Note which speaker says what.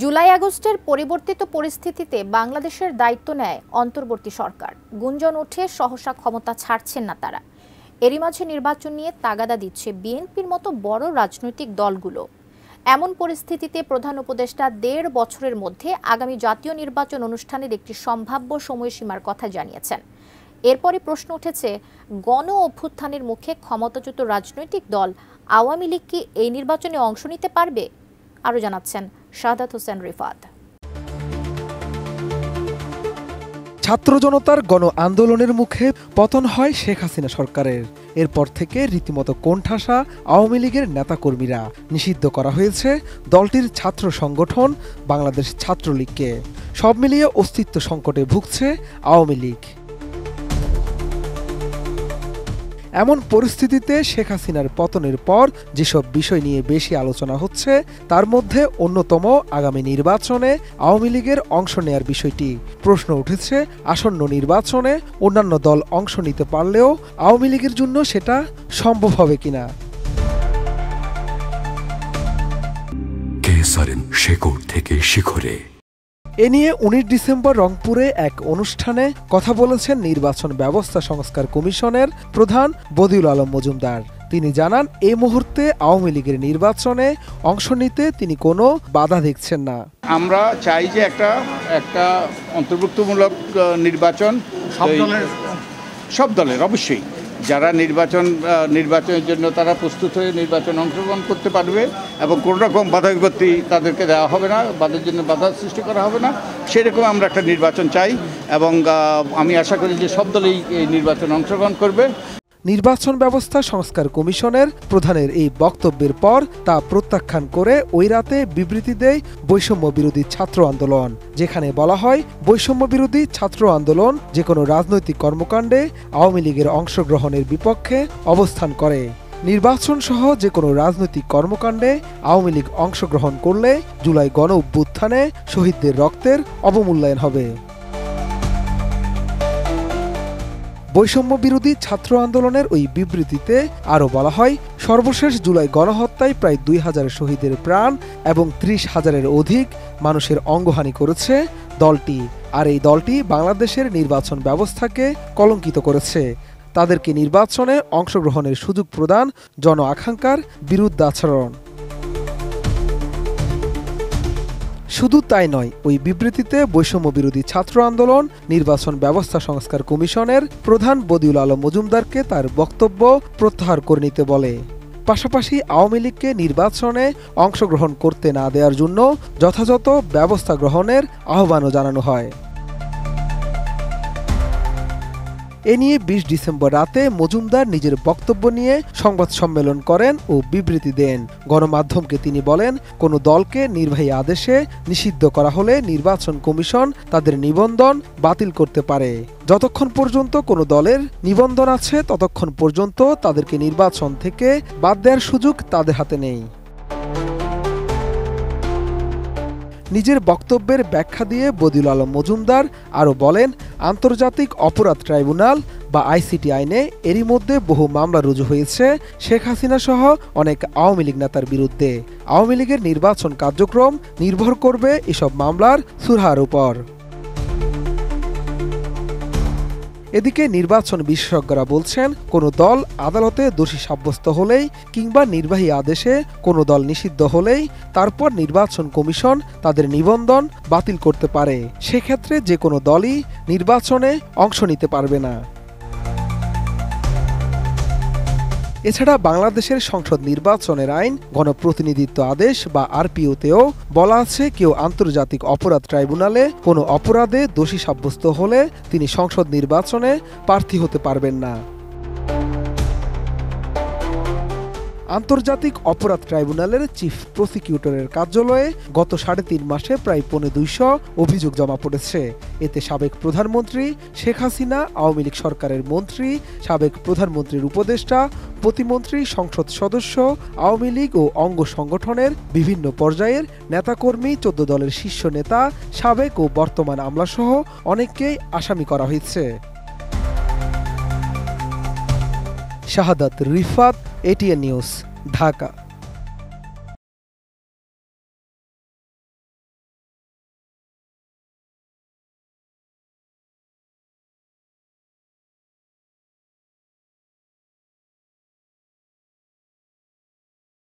Speaker 1: জুলাই আগস্টের পরিবর্তিত পরিস্থিতিতে বাংলাদেশের দায়িত্ব নেয় অন্তর্বর্তী সরকার। গুঞ্জন ওঠে সহসা ক্ষমতা ছাড়ছেন না তারা। এরই মাঝে নির্বাচন নিয়ে তাগাদা দিচ্ছে বিএনপির মতো বড় রাজনৈতিক দলগুলো। এমন পরিস্থিতিতে প্রধান উপদেষ্টা ১.৫ বছরের মধ্যে আগামী জাতীয় নির্বাচন অনুষ্ঠানের একটি সম্ভাব্য সময়সীমার কথা জানিয়েছেন। এরপরই প্রশ্ন উঠেছে, গণ অভ্যুত্থানের মুখে ক্ষমতাচ্যুত রাজনৈতিক দল আওয়ামী লীগ কি এই নির্বাচনে অংশ নিতে পারবে? আরও জানাচ্ছেন শাহাদাত হোসেন রিফাত।
Speaker 2: ছাত্র জনতার গণ আন্দোলনের মুখে পতন হয় শেখ হাসিনা সরকারের। এরপর থেকে রীতিমতো কোণঠাসা আওয়ামী লীগের নেতাকর্মীরা। নিষিদ্ধ করা হয়েছে দলটির ছাত্র সংগঠন বাংলাদেশ ছাত্রলীগকে। সব মিলিয়ে অস্তিত্ব সংকটে ভুগছে আওয়ামী লীগ। এমন পরিস্থিতিতে শেখ হাসিনার পতনের পর যেসব বিষয় নিয়ে বেশি আলোচনা হচ্ছে তার মধ্যে অন্যতম আগামী নির্বাচনে আওয়ামী লীগের অংশ নেয়ার বিষয়টি। প্রশ্ন উঠেছে, আসন্ন নির্বাচনে অন্যান্য দল অংশ নিতে পারলেও আওয়ামী লীগের জন্য সেটা সম্ভব হবে কিনা।
Speaker 3: শেকড় থেকে শিখরে
Speaker 2: এ নিয়ে ১৯ ডিসেম্বর রংপুরে এক অনুষ্ঠানে কথা বলেছেন নির্বাচন ব্যবস্থা সংস্কার কমিশনের প্রধান বদিউল আলম মজুমদার। তিনি জানান, এই মুহূর্তে আওয়ামী লীগের নির্বাচনে অংশ নিতে তিনি কোনো বাধা দেখছেন না।
Speaker 4: আমরা চাই যে একটা অন্তর্ভুক্তমূলক নির্বাচন সব দলের অবশ্যই যারা নির্বাচনের জন্য তারা প্রস্তুত হয়ে নির্বাচনে অংশগ্রহণ করতে পারবে এবং কোনো রকম বাধা বিপত্তি তাদেরকে দেওয়া হবে না, বাধার জন্য বাধা সৃষ্টি করা হবে না। সেরকম আমরা একটা নির্বাচন চাই এবং আমি আশা করি যে সব দলই এই নির্বাচনে অংশগ্রহণ করবে।
Speaker 2: নির্বাচন ব্যবস্থা সংস্কার কমিশনের প্রধানের এই বক্তব্যের পর তা প্রত্যাখ্যান করে ওই রাতে বিবৃতি দেয় বৈষম্য বিরোধী ছাত্র আন্দোলন, যেখানে বলা হয় বৈষম্য বিরোধী ছাত্র আন্দোলন যে কোনো রাজনৈতিক কর্মকাণ্ডে আওয়ামী লীগের অংশগ্রহণের বিপক্ষে অবস্থান করে। নির্বাচন সহ যে কোনো রাজনৈতিক কর্মকাণ্ডে আওয়ামী লীগ অংশগ্রহণ করলে জুলাই গণ অভ্যুত্থানে শহীদদের রক্তের অবমূল্যায়ন হবে। বৈষম্য বিরোধী ছাত্র আন্দোলনের ওই বিবৃতিতে আরও বলা হয়, সর্বশেষ জুলাই গণহত্যায় প্রায় ২,০০০ শহীদের প্রাণ এবং ৩০,০০০-এর অধিক মানুষের অঙ্গহানি করেছে দলটি। আর এই দলটি বাংলাদেশের নির্বাচন ব্যবস্থাকে কলঙ্কিত করেছে। তাদেরকে নির্বাচনে অংশগ্রহণের সুযোগ প্রদান জন আকাঙ্ক্ষার বিরুদ্ধাচরণ। শুধু তাই নয়, ওই বিবৃতিতে বৈষম্য বিরোধী ছাত্র আন্দোলন নির্বাচন ব্যবস্থা সংস্কার কমিশনের প্রধান বদিউল আলম মজুমদারকে তার বক্তব্য প্রত্যাহার করে নিতে বলে। পাশাপাশি আওয়ামী লীগকে নির্বাচনে অংশগ্রহণ করতে না দেওয়ার জন্য যথাযথ ব্যবস্থা গ্রহণের আহ্বানও জানানো হয়। এ নিয়ে ২০ ডিসেম্বর রাতে মজুমদার নিজের বক্তব্য নিয়ে সংবাদ সম্মেলন করেন ও বিবৃতি দেন। গণমাধ্যমকে তিনি বলেন, কোনো দলকে নির্বাহী আদেশে নিষিদ্ধ করা হলে নির্বাচন কমিশন তাদের নিবন্ধন বাতিল করতে পারে। যতক্ষণ পর্যন্ত কোনো দলের নিবন্ধন আছে ততক্ষণ পর্যন্ত তাদেরকে নির্বাচন থেকে বাদ দেওয়ার সুযোগ তাদের হাতে নেই। নিজের বক্তব্যের ব্যাখ্যা দিয়ে বদিউল আলম মজুমদার আরও বলেন, আন্তর্জাতিক অপরাধ ট্রাইব্যুনাল বা আইসিটি আইনে এরই মধ্যে বহু মামলা রুজু হয়েছে শেখ হাসিনা সহ অনেক আওয়ামী লীগ নেতার বিরুদ্ধে। আওয়ামী লীগের নির্বাচন কার্যক্রম নির্ভর করবে এসব মামলার সুরাহার উপর। এদিকে নির্বাচন বিশেষজ্ঞরা বলছেন, কোনো দল আদালতে দোষী সাব্যস্ত হলেই কিংবা নির্বাহী আদেশে কোনো দল নিষিদ্ধ হলেই তারপর নির্বাচন কমিশন তাদের নিবন্ধন বাতিল করতে পারে। সেক্ষেত্রে যে কোনো দলই নির্বাচনে অংশ নিতে পারবে না। এছাড়া বাংলাদেশের সংসদ নির্বাচনের আইন গণপ্রতিনিধিত্ব আদেশ বা আরপিওতেও বলা আছে, কেউ আন্তর্জাতিক অপরাধ ট্রাইব্যুনালে কোনো অপরাধে দোষী সাব্যস্ত হলে তিনি সংসদ নির্বাচনে প্রার্থী হতে পারবেন না। আন্তর্জাতিক অপরাধ ট্রাইব্যুনালের চিফ প্রসিকিউটরের কার্যালয়ে গত ৩.৫ মাসে প্রায় ২৫০ অভিযোগ জমা পড়েছে। এতে সাবেক প্রধানমন্ত্রী শেখ হাসিনা, আওয়ামী লীগ সরকারের মন্ত্রী, সাবেক প্রধানমন্ত্রীর উপদেষ্টা, প্রতিমন্ত্রী, সংসদ সদস্য, আওয়ামী লীগ ও অঙ্গ সংগঠনের বিভিন্ন পর্যায়ের নেতাকর্মী, ১৪ দলের শীর্ষ নেতা, সাবেক ও বর্তমান আমলাসহ অনেককেই আসামি করা হয়েছে। শাহাদাত রিফাত, এটিএন নিউজ, ঢাকা।